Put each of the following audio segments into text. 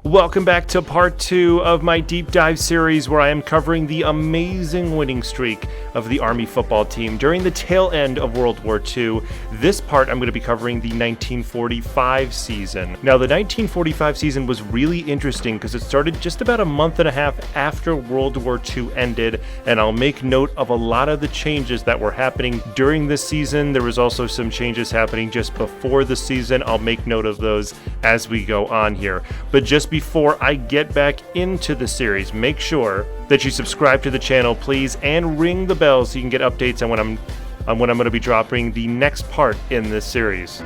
Welcome back to part 2 of my deep dive series where I am covering the amazing winning streak of the Army football team during the tail end of World War II. This part I'm going to be covering the 1945 season. Now the 1945 season was really interesting because it started just about a month and a half after World War II ended, and I'll make note of a lot of the changes that were happening during this season. There was also some changes happening just before the season. I'll make note of those as we go on here. But just before I get back into the series, make sure that you subscribe to the channel, please, and ring the bell so you can get updates on when I'm going to be dropping the next part in this series.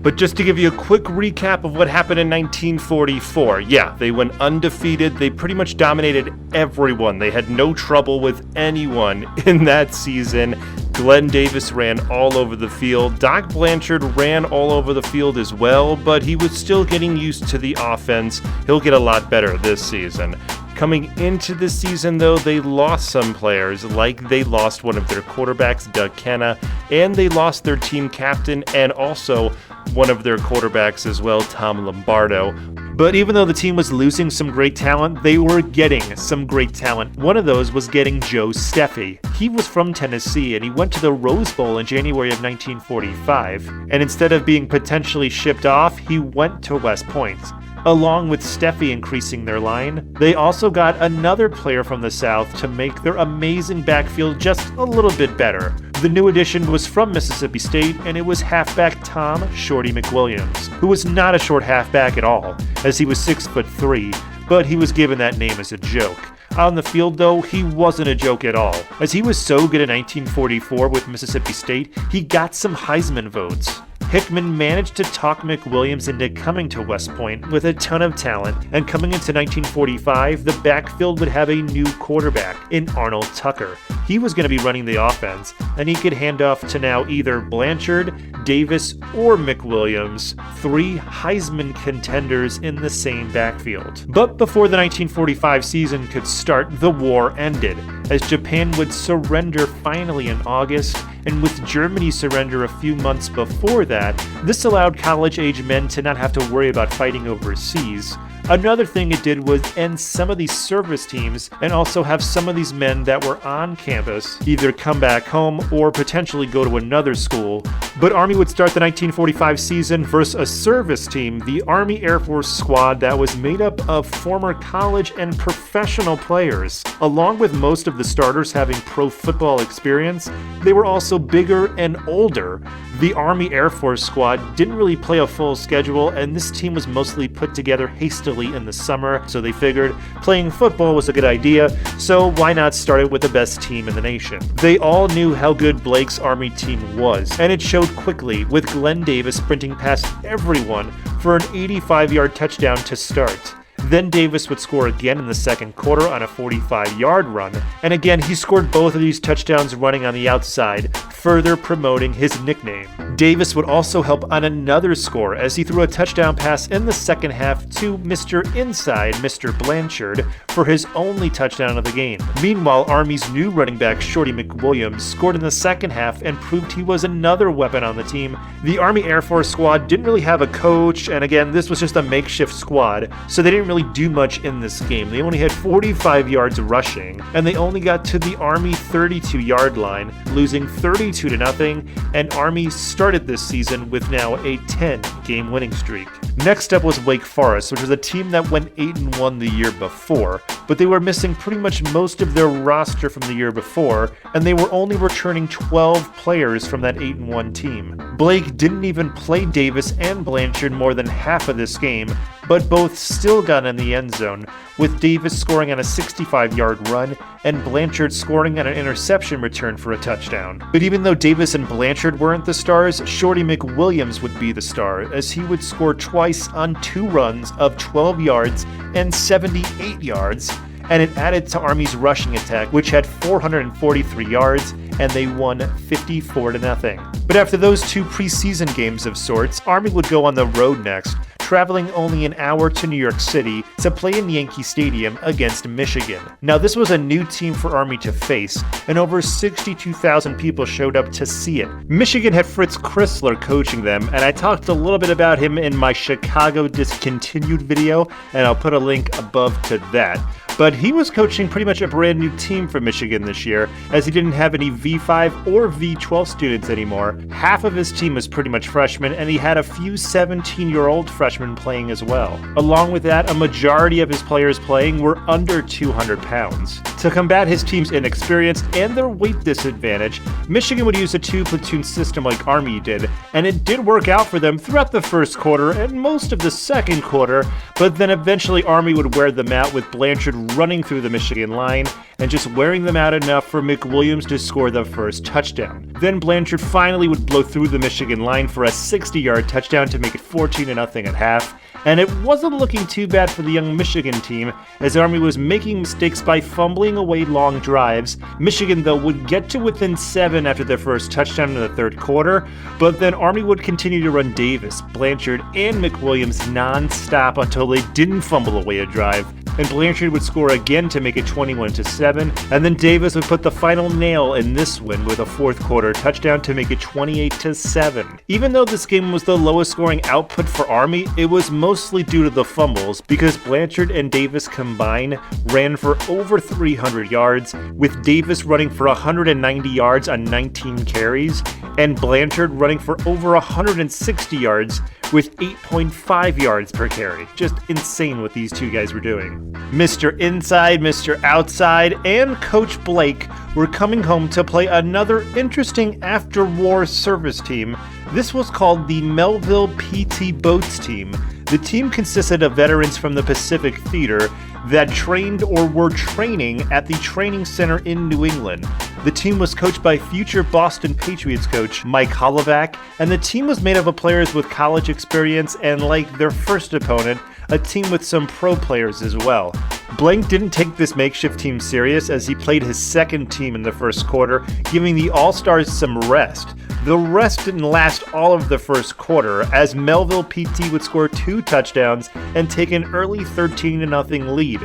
But just to give you a quick recap of what happened in 1944, yeah, they went undefeated. They pretty much dominated everyone. They had no trouble with anyone in that season. Glenn Davis ran all over the field. Doc Blanchard ran all over the field as well, but he was still getting used to the offense. He'll get a lot better this season. Coming into this season, though, they lost some players, like they lost one of their quarterbacks, Doug Kenna, and they lost their team captain and also one of their quarterbacks as well, Tom Lombardo. But even though the team was losing some great talent, they were getting some great talent. One of those was getting Joe Steffi. He was from Tennessee, and he went to the Rose Bowl in January of 1945. And instead of being potentially shipped off, he went to West Point. Along with Steffi increasing their line, they also got another player from the South to make their amazing backfield just a little bit better. The new addition was from Mississippi State, and it was halfback Tom "Shorty" McWilliams, who was not a short halfback at all, as he was 6'3", but he was given that name as a joke. On the field, though, he wasn't a joke at all. As he was so good in 1944 with Mississippi State, he got some Heisman votes. Hickman managed to talk McWilliams into coming to West Point with a ton of talent, and coming into 1945, the backfield would have a new quarterback in Arnold Tucker. He was going to be running the offense, and he could hand off to now either Blanchard, Davis, or McWilliams, 3 Heisman contenders in the same backfield. But before the 1945 season could start, the war ended, as Japan would surrender finally in August, and with Germany's surrender a few months before that, this allowed college-age men to not have to worry about fighting overseas. Another thing it did was end some of these service teams and also have some of these men that were on campus either come back home or potentially go to another school. But Army would start the 1945 season versus a service team, the Army Air Force squad that was made up of former college and professional players. Along with most of the starters having pro football experience, they were also bigger and older. The Army Air Force squad didn't really play a full schedule, and this team was mostly put together hastily in the summer, so they figured playing football was a good idea, so why not start it with the best team in the nation? They all knew how good Blake's Army team was, and it showed quickly, with Glenn Davis sprinting past everyone for an 85-yard touchdown to start. Then Davis would score again in the second quarter on a 45-yard run, and again he scored both of these touchdowns running on the outside, further promoting his nickname. Davis would also help on another score as he threw a touchdown pass in the second half to Mr. Inside, Mr. Blanchard, for his only touchdown of the game. Meanwhile, Army's new running back Shorty McWilliams scored in the second half and proved he was another weapon on the team. The Army Air Force squad didn't really have a coach, and again this was just a makeshift squad, so they didn't really do much in this game. They only had 45 yards rushing, and they only got to the Army 32-yard line, losing 32-0, and Army started this season with now a 10-game winning streak. Next up was Wake Forest, which was a team that went 8-1 the year before, but they were missing pretty much most of their roster from the year before, and they were only returning 12 players from that 8-1 team. Blake didn't even play Davis and Blanchard more than half of this game, but both still got in the end zone, with Davis scoring on a 65-yard run and Blanchard scoring on an interception return for a touchdown. But even though Davis and Blanchard weren't the stars, Shorty McWilliams would be the star, as he would score twice on 2 runs of 12 yards and 78 yards, and it added to Army's rushing attack, which had 443 yards, and they won 54-0. But after those 2 preseason games of sorts, Army would go on the road next, traveling only an hour to New York City to play in Yankee Stadium against Michigan. Now, this was a new team for Army to face, and over 62,000 people showed up to see it. Michigan had Fritz Chrysler coaching them, and I talked a little bit about him in my Chicago Discontinued video, and I'll put a link above to that. But he was coaching pretty much a brand new team for Michigan this year, as he didn't have any V5 or V12 students anymore. Half of his team was pretty much freshmen, and he had a few 17-year-old freshmen playing as well. Along with that, a majority of his players playing were under 200 pounds. To combat his team's inexperience and their weight disadvantage, Michigan would use a two-platoon system like Army did, and it did work out for them throughout the first quarter and most of the second quarter, but then eventually Army would wear them out with Blanchard running through the Michigan line and just wearing them out enough for McWilliams to score the first touchdown. Then Blanchard finally would blow through the Michigan line for a 60-yard touchdown to make it 14-0 at half. And it wasn't looking too bad for the young Michigan team, as Army was making mistakes by fumbling away long drives. Michigan, though, would get to within 7 after their first touchdown in the third quarter, but then Army would continue to run Davis, Blanchard, and McWilliams non-stop until they didn't fumble away a drive. And Blanchard would score again to make it 21-7, and then Davis would put the final nail in this win with a fourth quarter touchdown to make it 28-7. Even though this game was the lowest scoring output for Army, it was mostly due to the fumbles, because Blanchard and Davis combined ran for over 300 yards, with Davis running for 190 yards on 19 carries, and Blanchard running for over 160 yards with 8.5 yards per carry. Just insane what these two guys were doing. Mr. Inside, Mr. Outside, and Coach Blake were coming home to play another interesting after-war service team. This was called the Melville PT Boats team. The team consisted of veterans from the Pacific Theater that trained or were training at the training center in New England. The team was coached by future Boston Patriots coach Mike Holloway, and the team was made up of players with college experience and, like their first opponent, a team with some pro players as well. Blank didn't take this makeshift team serious, as he played his second team in the first quarter, giving the All-Stars some rest. The rest didn't last all of the first quarter, as Melville PT would score 2 touchdowns and take an early 13-0 lead.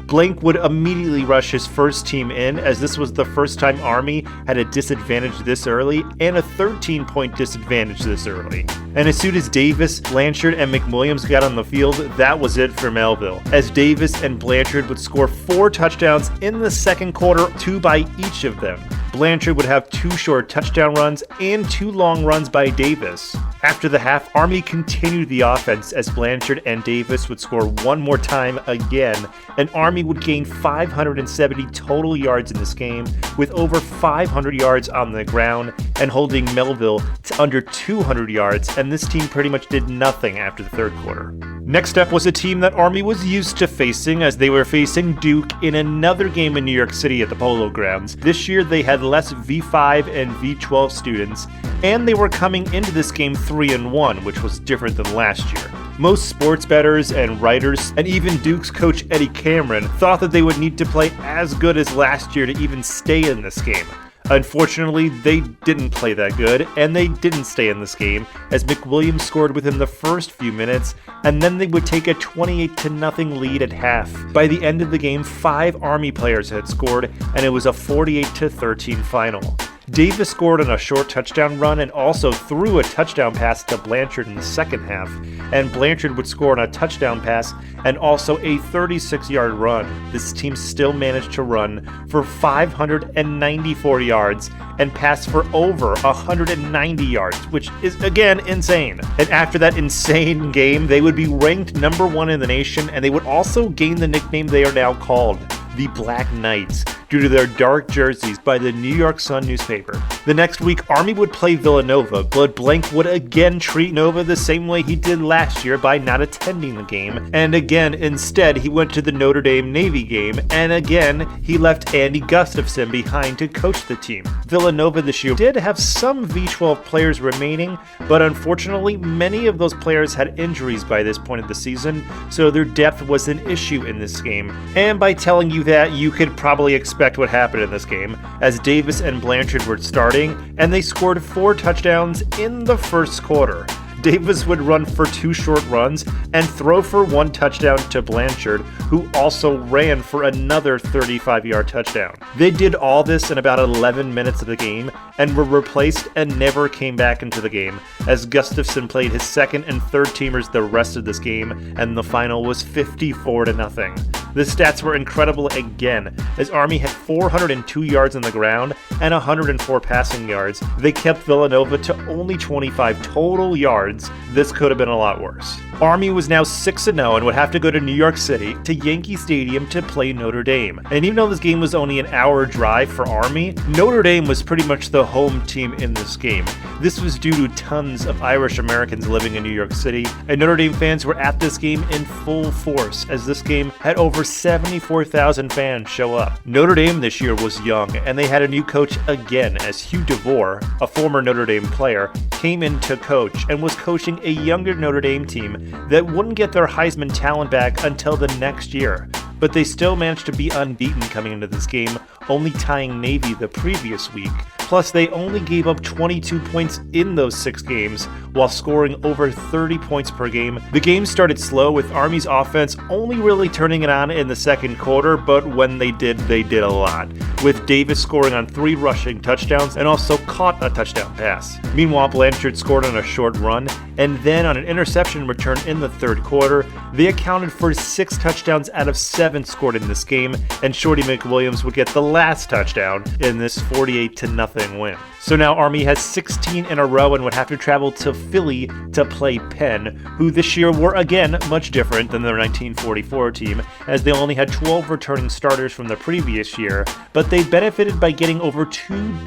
Blank would immediately rush his first team in, as this was the first time Army had a disadvantage this early and a 13-point disadvantage this early. And as soon as Davis, Blanchard, and McWilliams got on the field, that was it for Melville, as Davis and Blanchard would score 4 touchdowns in the second quarter, 2 by each of them. Blanchard would have 2 short touchdown runs and 2 long runs by Davis. After the half, Army continued the offense as Blanchard and Davis would score one more time again, and Army would gain 570 total yards in this game, with over 500 yards on the ground and holding Melville to under 200 yards, and this team pretty much did nothing after the third quarter. Next up was a team that Army was used to facing, as they were facing Duke in another game in New York City at the Polo Grounds. This year they had less V5 and V12 students, and they were coming into this game 3-1, which was different than last year. Most sports bettors and writers, and even Duke's coach Eddie Cameron, thought that they would need to play as good as last year to even stay in this game. Unfortunately, they didn't play that good, and they didn't stay in this game, as McWilliams scored within the first few minutes, and then they would take a 28-0 lead at half. By the end of the game, 5 Army players had scored, and it was a 48-13 final. Davis scored on a short touchdown run and also threw a touchdown pass to Blanchard in the second half, and Blanchard would score on a touchdown pass and also a 36-yard run. This team still managed to run for 594 yards and pass for over 190 yards, which is, again, insane. And after that insane game, they would be ranked number 1 in the nation, and they would also gain the nickname they are now called, the Black Knights, due to their dark jerseys by the New York Sun newspaper. The next week, Army would play Villanova, but Blank would again treat Nova the same way he did last year by not attending the game, and again, instead, he went to the Notre Dame Navy game, and again, he left Andy Gustafson behind to coach the team. Villanova this year did have some V12 players remaining, but unfortunately, many of those players had injuries by this point of the season, so their depth was an issue in this game. And by telling you that, you could probably expect what happened in this game, as Davis and Blanchard were starting, and they scored 4 touchdowns in the first quarter. Davis would run for 2 short runs and throw for 1 touchdown to Blanchard, who also ran for another 35-yard touchdown. They did all this in about 11 minutes of the game and were replaced and never came back into the game, as Gustafson played his second and third teamers the rest of this game, and the final was 54-0. The stats were incredible again, as Army had 402 yards on the ground and 104 passing yards. They kept Villanova to only 25 total yards. This could have been a lot worse. Army was now 6-0 and would have to go to New York City to Yankee Stadium to play Notre Dame. And even though this game was only an hour drive for Army, Notre Dame was pretty much the home team in this game. This was due to tons of Irish Americans living in New York City, and Notre Dame fans were at this game in full force, as this game had over 74,000 fans show up. Notre Dame this year was young, and they had a new coach again, as Hugh DeVore, a former Notre Dame player, came in to coach and was coaching a younger Notre Dame team that wouldn't get their Heisman talent back until the next year. But they still managed to be unbeaten coming into this game, only tying Navy the previous week. Plus, they only gave up 22 points in those 6 games, while scoring over 30 points per game. The game started slow, with Army's offense only really turning it on in the second quarter, but when they did a lot, with Davis scoring on 3 rushing touchdowns and also caught a touchdown pass. Meanwhile, Blanchard scored on a short run, and then on an interception return in the third quarter. They accounted for 6 touchdowns out of 7 scored in this game, and Shorty McWilliams would get the last touchdown in this 48-0 win. So now Army has 16 in a row and would have to travel to Philly to play Penn, who this year were again much different than their 1944 team, as they only had 12 returning starters from the previous year, but they benefited by getting over 24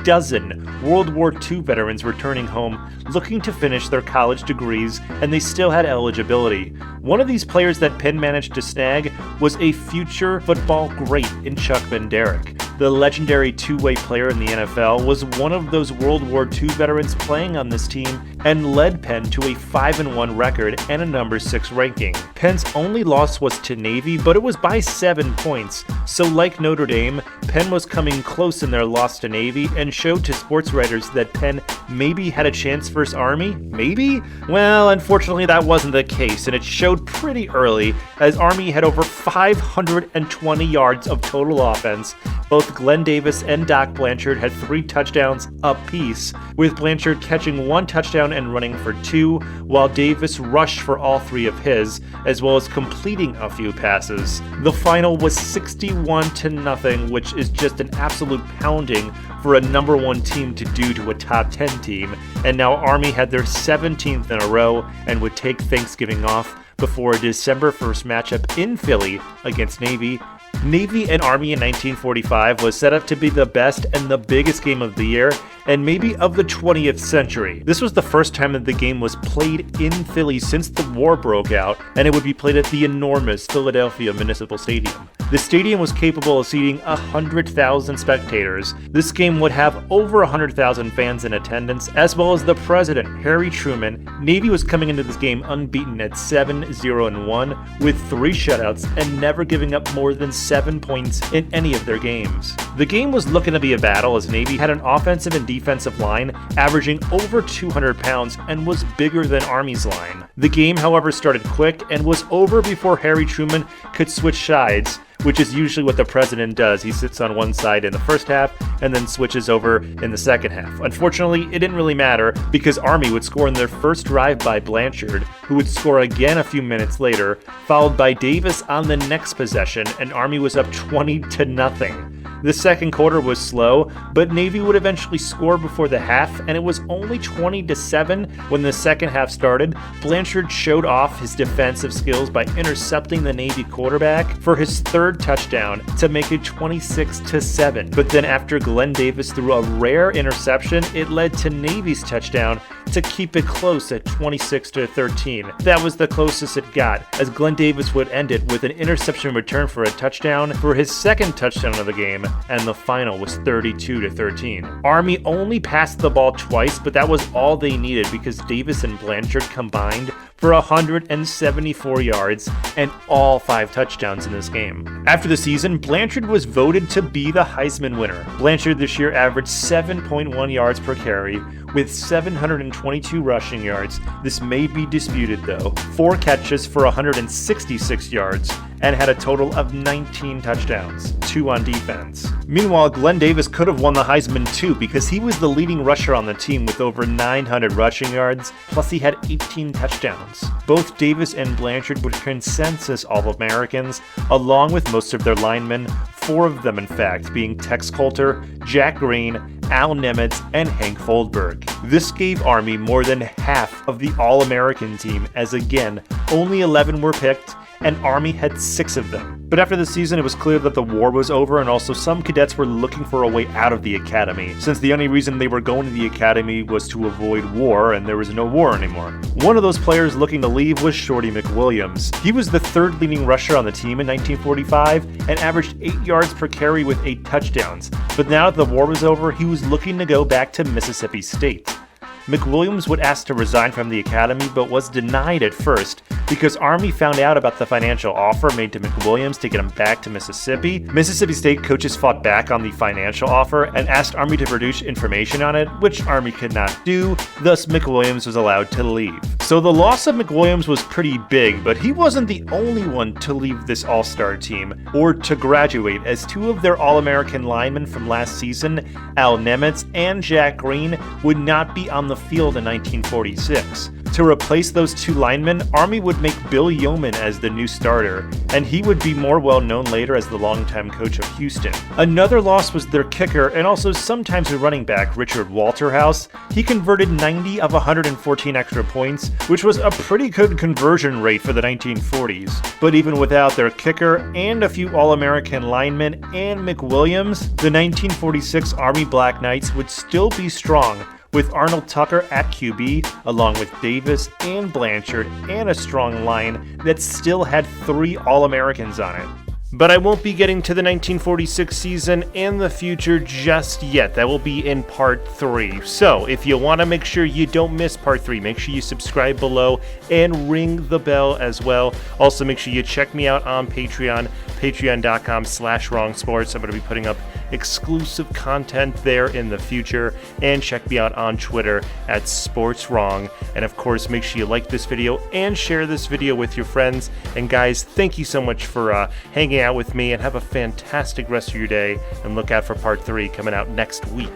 World War II veterans returning home looking to finish their college degrees, and they still had eligibility. One of these players that Penn managed to snag was a future football great in Chuck Benderek. The legendary two-way player in the NFL was one of those World War II veterans playing on this team and led Penn to a 5-1 record and a number 6 ranking. Penn's only loss was to Navy, but it was by 7 points. So like Notre Dame, Penn was coming close in their loss to Navy and showed to sports writers that Penn maybe had a chance versus Army? Maybe? Well, unfortunately that wasn't the case, and it showed pretty early, as Army had over 520 yards of total offense. Both Glenn Davis and Doc Blanchard had 3 touchdowns apiece, with Blanchard catching 1 touchdown and running for 2, while Davis rushed for all 3 of his, as well as completing a few passes. The final was 61-0, which is just an absolute pounding for a number 1 team to do to a top 10 team, and now Army had their 17th in a row and would take Thanksgiving off before a December 1st matchup in Philly against Navy. Navy and Army in 1945 was set up to be the best and the biggest game of the year, and maybe of the 20th century. This was the first time that the game was played in Philly since the war broke out, and it would be played at the enormous Philadelphia Municipal Stadium. The stadium was capable of seating 100,000 spectators. This game would have over 100,000 fans in attendance, as well as the president, Harry Truman. Navy was coming into this game unbeaten at 7-0-1, with 3 shutouts and never giving up more than 7 points in any of their games. The game was looking to be a battle, as Navy had an offensive and defensive line averaging over 200 pounds and was bigger than Army's line. The game, however, started quick and was over before Harry Truman could switch sides, which is usually what the president does. He sits on one side in the first half and then switches over in the second half. Unfortunately, it didn't really matter, because Army would score in their first drive by Blanchard, who would score again a few minutes later, followed by Davis on the next possession, and Army was up 20-0. The second quarter was slow, but Navy would eventually score before the half, and it was only 20-7 when the second half started. Blanchard showed off his defensive skills by intercepting the Navy quarterback for his 3rd touchdown to make it 26-7. But then after Glenn Davis threw a rare interception, it led to Navy's touchdown to keep it close at 26-13. That was the closest it got, as Glenn Davis would end it with an interception return for a touchdown for his 2nd touchdown of the game, and the final was 32-13. Army only passed the ball twice, but that was all they needed, because Davis and Blanchard combined for 174 yards and all 5 touchdowns in this game. After the season, Blanchard was voted to be the Heisman winner. Blanchard this year averaged 7.1 yards per carry, with 722 rushing yards. This may be disputed though. 4 catches for 166 yards, and had a total of 19 touchdowns, 2 on defense. Meanwhile, Glenn Davis could have won the Heisman too because he was the leading rusher on the team with over 900 rushing yards, plus he had 18 touchdowns. Both Davis and Blanchard were consensus All-Americans, along with most of their linemen, 4 of them in fact being Tex Coulter, Jack Green, Al Nemitz, and Hank Foldberg. This gave Army more than half of the All-American team, as again, only 11 were picked, and Army had 6 of them. But after the season, it was clear that the war was over, and also some cadets were looking for a way out of the academy, since the only reason they were going to the academy was to avoid war, and there was no war anymore. One of those players looking to leave was Shorty McWilliams. He was the 3rd leading rusher on the team in 1945, and averaged 8 yards per carry with 8 touchdowns. But now that the war was over, he was looking to go back to Mississippi State. McWilliams would ask to resign from the academy, but was denied at first because Army found out about the financial offer made to McWilliams to get him back to Mississippi. Mississippi State coaches fought back on the financial offer and asked Army to produce information on it, which Army could not do, thus McWilliams was allowed to leave. So the loss of McWilliams was pretty big, but he wasn't the only one to leave this all-star team, or to graduate, as 2 of their All-American linemen from last season, Al Nemitz and Jack Green, would not be on the field in 1946. To replace those 2 linemen, Army would make Bill Yeoman as the new starter, and he would be more well known later as the longtime coach of Houston. Another loss was their kicker and also sometimes a running back, Richard Walterhouse. He converted 90 of 114 extra points, which was a pretty good conversion rate for the 1940s. But even without their kicker and a few All-American linemen and McWilliams, the 1946 Army Black Knights would still be strong, with Arnold Tucker at QB, along with Davis and Blanchard, and a strong line that still had 3 All-Americans on it. But I won't be getting to the 1946 season and the future just yet. That will be in part 3. So if you want to make sure you don't miss part 3, make sure you subscribe below and ring the bell as well. Also, make sure you check me out on Patreon, patreon.com/wrongsports. I'm going to be putting up exclusive content there in the future, and check me out on Twitter at SportsWrong. And of course, make sure you like this video and share this video with your friends. And guys, thank you so much for hanging out with me, and have a fantastic rest of your day, and look out for part 3 coming out next week.